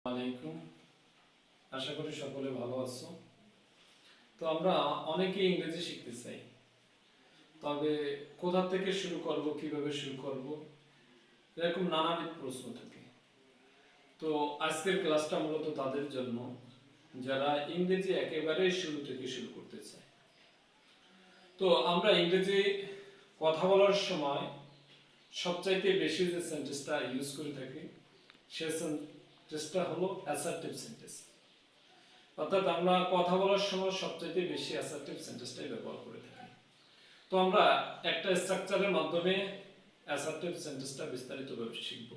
আলাইকুম, আশা করি সকলে ভালো আছো। তো আমরা অনেকে ইংরেজি শিখতে চাই, তবে কোথা থেকে শুরু করব, কিভাবে শুরু করব, এরকম নানাবিধ প্রশ্ন থাকে। তো আজকের ক্লাসটা মূলত তাদের জন্য যারা ইংরেজি একেবারে শুরু থেকে শুরু করতে চায়। তো আমরা ইংরেজি কথা বলার সময় সবচাইতে বেশি যে সেন্টেন্সটা ইউজ করে থাকি সে সেন্টেন্সটা হলো অ্যাসার্টিভ সেন্টেন্স। অর্থাৎ আমরা কথা বলার সময় সবচেয়ে বেশি অ্যাসার্টিভ সেন্টেন্সটাই ব্যবহার করে থাকি। তো আমরা একটা স্ট্রাকচারের মাধ্যমে অ্যাসার্টিভ সেন্টেন্সটা বিস্তারিতভাবে শিখব।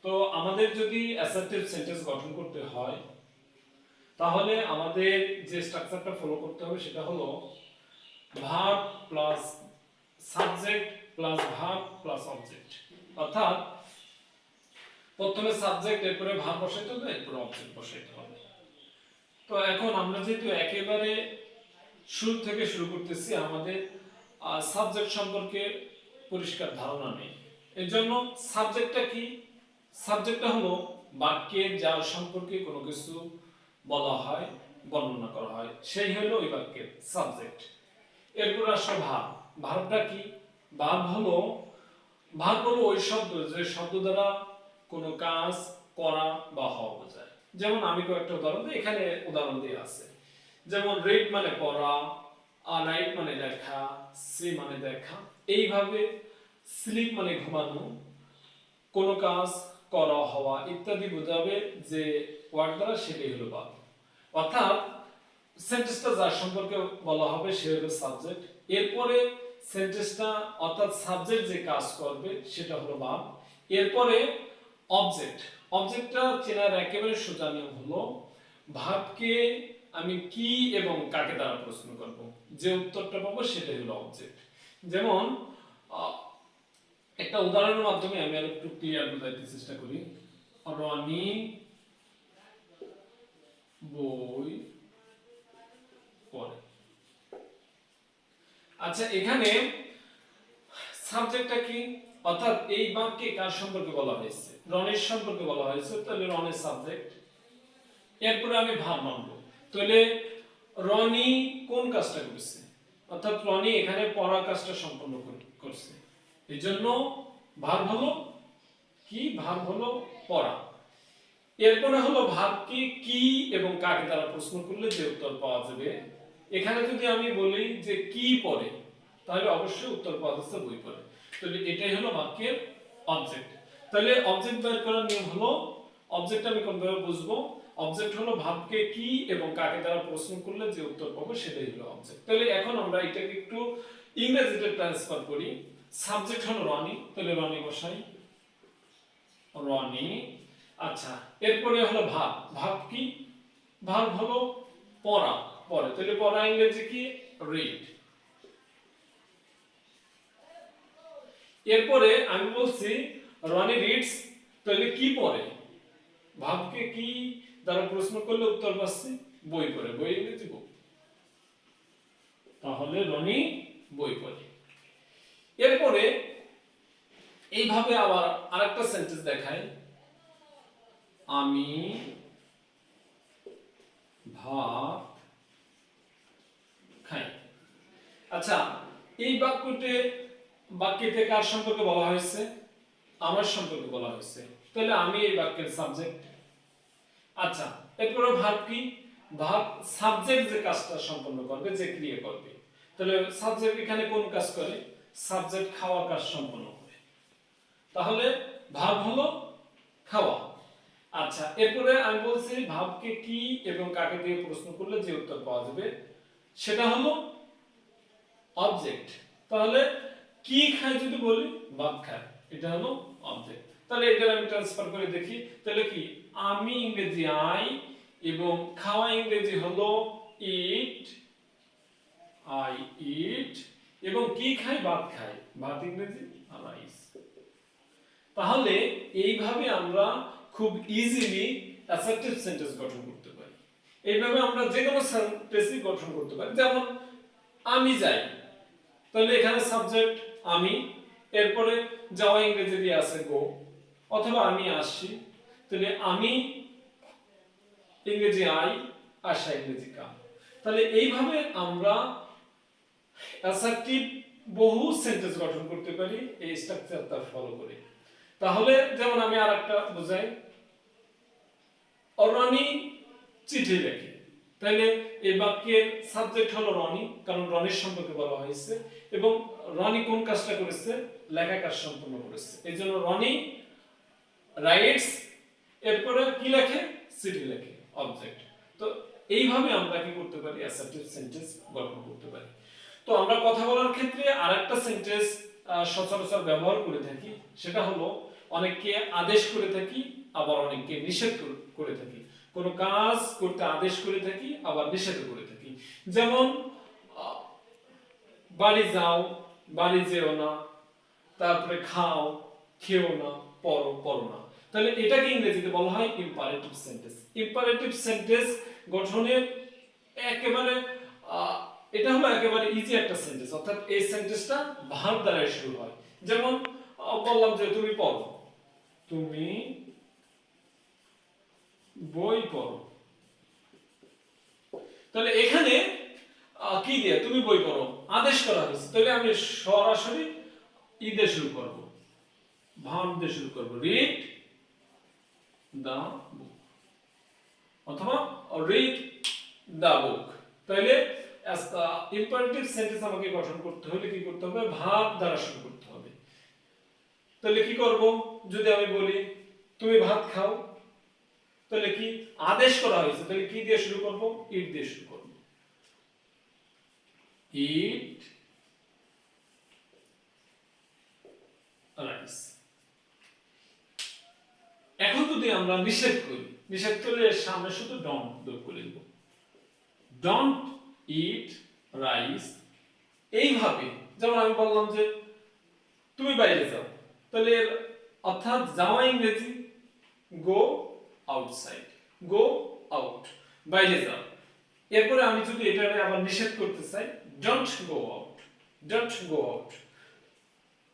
তো আমাদের যদি অ্যাসার্টিভ সেন্টেন্স গঠন করতে হয় তাহলে আমাদের যে স্ট্রাকচারটা ফলো করতে হবে সেটা হলো verb plus subject plus verb plus object. অর্থাৎ প্রথমে সাবজেক্ট, এরপরে ভার্ব বসাইতে হবে, এরপরে অবজেক্ট বসাইতে হবে। তো এখন আমরা যেহেতু একেবারে শুরু থেকে শুরু করতেছি, আমাদের সাবজেক্ট সম্পর্কে পরিষ্কার ধারণা নেই। এর জন্য সাবজেক্টটা কি? সাবজেক্টটা হলো বাক্যে যার সম্পর্কে কোনো কিছু বলা হয়, বর্ণনা করা হয়, সেই হলো ওই বাক্যের সাবজেক্ট। এরপর আসলে ভার্ব। ভার্বটা কি? ভার্ব হলো ওই শব্দ যে শব্দ দ্বারা কোনো কাজ করা বা হওয়া বোঝায়। যেমন আমি কয়েকটা উদাহরণ দিই, এখানে উদাহরণ দিয়ে আছে। যেমন রিড মানে পড়া, রাইট মানে লেখা, সি মানে দেখা। এইভাবে স্লিপ মানে ঘুমানো, কোনো কাজ করা, হওয়া ইত্যাদি বোঝাবে যে ওয়ার্ড দ্বারা, সেটাই হলো ভার্ব। অর্থাৎ সেন্টেন্সটা যার সম্পর্কে বলা হবে সে হলো সাবজেক্ট। এরপরে সেন্টেন্সটা অর্থাৎ সাবজেক্ট যে কাজ করবে সেটা হলো ভার্ব। এরপরে অবজেক্ট। অবজেক্টটা চেনার একেবারে সোজা নিয়ম হলো ভার্বকে আমি কি এবং কাকে দ্বারা প্রশ্ন করব, যে উত্তরটা পাবো সেটাই হলো অবজেক্ট। যেমন একটা উদাহরণের মাধ্যমে আমি আর একটু ক্লিয়ার বোঝাইতে চেষ্টা করি। রনি বই পড়ে। আচ্ছা, এখানে সাবজেক্টটা কি? অর্থাৎ এই বাক্যে কার সম্পর্কে বলা হয়েছে? রনির সম্পর্কে বলা হয়েছে, তাহলে রনির সাবজেক্ট। এরপরে আমি ভার্ব আনবো, তাহলে রনি কোন কাজটা করেছে? অর্থাৎ রনি এখানে পড়া কাজটা সম্পন্ন করছে। এজন্য ভার্ব হলো কি? ভার্ব হলো পড়া। এরপরে হলো ভার্বকে কি এবং কাকে দ্বারা প্রশ্ন করলে যে উত্তর পাওয়া যাবে। এখানে যদি আমি বলি যে কি পড়ে, তাহলে অবশ্যই উত্তর পাওয়া যাচ্ছে বই পড়ে। তাহলে এটাই হলো বাক্যের অবজেক্ট। তাহলে অবজেক্ট বের করার নিয়ম হলো, অবজেক্ট আমি কোনভাবে বুঝবো? অবজেক্ট হলো ভার্বকে কি এবং কাকে দ্বারা প্রশ্ন করলে যে উত্তর পাবো সেটাই হলো অবজেক্ট। তাহলে এখন আমরা এটাকে একটু ইংরেজিতে ট্রান্সফার করি। সাবজেক্ট হলো রনি, তাহলে রনি বসাই, রনি। আচ্ছা, এরপরে হলো ভার্ব। ভার্ব কি? ভার্ব হলো পড়া, পড়ে। তাহলে পড়া ইংরেজি কি? রিড। এরপরে আমি বলছি রনি রিডস, তাহলে কি পড়ে? ভার্বকে কি দ্বারা প্রশ্ন করলে উত্তর পাচ্ছি বই পড়ে। বই ইংরেজি বুক। তাহলে রনি বই পড়ে। এরপরে এইভাবে আবার আরেকটা সেন্টেন্স দেখাই, আমি ভাত খাই। আচ্ছা, এই বাক্যতে কার সম্পর্কে বলা হয়েছে? আমার সম্পর্কে বলা হয়েছে, তাহলে আমি এই বাক্যের সাবজেক্ট। আচ্ছা, এরপরে ভার্ব কি? ভার্ব সাবজেক্ট যে কাজটা সম্পন্ন করবে, যে ক্রিয়া করবে। তাহলে সাবজেক্ট এখানে কোন কাজ করে? সাবজেক্ট খাওয়া কাজ সম্পন্ন করে। তাহলে ভার্ব হলো খাওয়া। আচ্ছা, এরপরে আমি বলছি ভার্বকে কি এবং কাকে দিয়ে প্রশ্ন করলে যে উত্তর পাওয়া যাবে সেটা হলো অবজেক্ট। তাহলে কি খায় যদি বলি? ভাত খায়, এটা হলো অবজেক্ট। তাহলে এটা আমি ট্রান্সফার করে দেখি, তাহলে কি? আমি ইংরেজি আই এবং খাওয়া ইংরেজি হলো ইট, আই ইট। এবং কি খাই? ভাত খাই, ভাত ইংরেজি রাইস। তাহলে এইভাবে আমরা খুব ইজিলি অ্যাসার্টিভ সেন্টেন্স গঠন করতে পারি। এইভাবে আমরা যে কোনো সেন্টেন্সই গঠন করতে পারি। যেমন আমি যাই, তাহলে এখানে সাবজেক্ট আমি, এরপরে যাওয়া ইংরেজি দিয়ে আছে গো। অথবা আমি আসি, তাহলে আমি ইংরেজি আই, আশা ইংরেজি কাম। তাহলে এইভাবে আমরা অ্যাসার্টিভ বহু সেন্টেন্স গঠন করতে পারি এই স্ট্রাকচারটা ফলো করে। তাহলে যেমন আমি আরেকটা বোঝাই, রনি চিঠি লেখে। তাহলে এই বাক্যের সাবজেক্ট হলো রনি, কারণ রনির সম্পর্কে বলা হয়েছে, এবং রনি কোন কাজটা করেছে? লেখা কাজ সম্পন্ন করেছে। এই জন্য রনি রাইটস, এরপরে কি লেখে? চিঠি লেখে, অবজেক্ট। তো এইভাবে আমরা কি করতে পারি? অ্যাসার্টিভ সেন্টেন্স গঠন করতে পারি। তো আমরা কথা বলার ক্ষেত্রে আরেকটা সেন্টেন্স সচরাচর ব্যবহার করে থাকি, সেটা হলো অনেককে আদেশ করে থাকি, আবার অনেককে নিষেধ করে থাকি। কোন কাজ করতে আদেশ করে থাকি, আবার নিষেধ করে থাকি। যেমন বাড়ি যাও, বাড়ি যেও না, তারপরে খাও, খেও না, পড়ো, পড়ো না। তাহলে এটাকে ইংরেজিতে বলা হয় ইম্পারেটিভ সেন্টেন্স। ইম্পারেটিভ সেন্টেন্স গঠনের একেবারে এটা হলো একেবারে ইজি একটা সেন্টেন্স, অর্থাৎ এই সেন্টেন্সটা ভার্ব দ্বারা শুরু হয়। যেমন বললাম যে তুমি পড়ো, তুমি বই পড়ো। তাহলে এখানে কি দিয়ে? তুমি বই পড়ো আদেশ করা হয়েছে, তাহলে আমি সরাসরি ই দিয়ে শুরু করব, ভার্ব দিয়ে শুরু করব, রিড দা বুক অথবা রিড দা বুক। তাহলে ইম্পারেটিভ সেন্টেন্স আমাকে গঠন করতে হলে কি করতে হবে? ভার্ব দ্বারা শুরু করতে হবে। তাহলে কি করব? যদি আমি বলি তুমি ভাত খাও, তাহলে কি আদেশ করা হয়েছে, তাহলে কি দিয়ে শুরু করব? ইট দিয়ে শুরু করব, ইট রাইস। এখন যদি আমরা নিষেধ করি, নিষেধ করলে সামনে শুধু ডন্ট যোগ করে দেব, ডন্ট ইট রাইস। এইভাবে যেমন আমি বললাম যে তুমি বাইরে যাও, তাহলে অর্থাৎ যাওয়া ইংরেজি গো আউটসাইড, গো আউট, বাইরে যাও। এরপরে আমি যদি এটাকে আবার নিষেধ করতে চাই, don't go out, don't go out.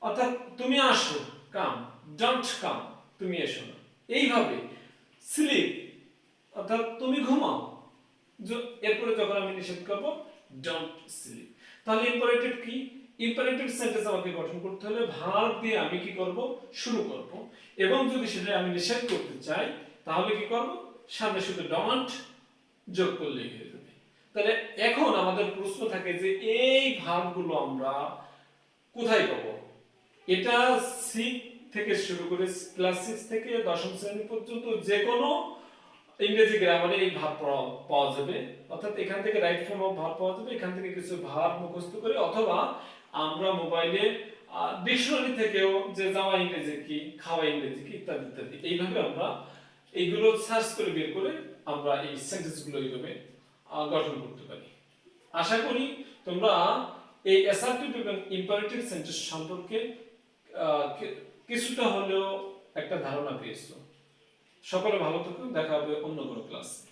অর্থাৎ তুমি আসো, কাম, ডোন্ট কাম, তুমি এসো না। এইভাবে স্লিপ, অর্থাৎ তুমি ঘুমাও, এরপরে যখন আমি নিষেধ করব ডোন্ট স্লিপ। তাহলে ইম্পারেটিভ কি? ইম্পারেটিভ সেন্টেন্স আমাকে গঠন করতে হলে ভার্ব দিয়ে আমি কি করব? শুরু করব, এবং যদি সেটা আমি নিষেধ করতে চাই তাহলে কি করব? সামনে শুধু ডন্ট যোগ করলেই হয়ে যাবে। তাহলে এখন আমাদের প্রশ্ন থাকে যে এই ভার্বগুলো আমরা কোথায় পাবো? এটা 6 থেকে শুরু করে ক্লাস 6 থেকে দশম শ্রেণী পর্যন্ত যে কোনো ইংরেজি গ্রামারে এই ভার্ব পাওয়া যাবে। অর্থাৎ এখান থেকে রাইট ফর্ম অফ ভার্ব পাওয়া যাবে, এখান থেকে কিছু ভার্ব মুখস্থ করে, অথবা আমরা মোবাইলে ডিকশনারি থেকেও যে যাওয়া ইংরেজি কি, খাওয়া ইংরেজি কি, ইত্যাদি ইত্যাদি, এইভাবে আমরা এইগুলো সার্চ করে বের করে আমরা এই সেন্টেন্সগুলো এইভাবে গঠন করতে পারি। আশা করি তোমরা এই অ্যাসার্টিভ এবং ইম্পারেটিভ সেন্টেন্স সম্পর্কে কিছুটা হলেও একটা ধারণা পেয়েছো। সকলে ভালো থাকুন, দেখা হবে অন্য কোনো ক্লাসে।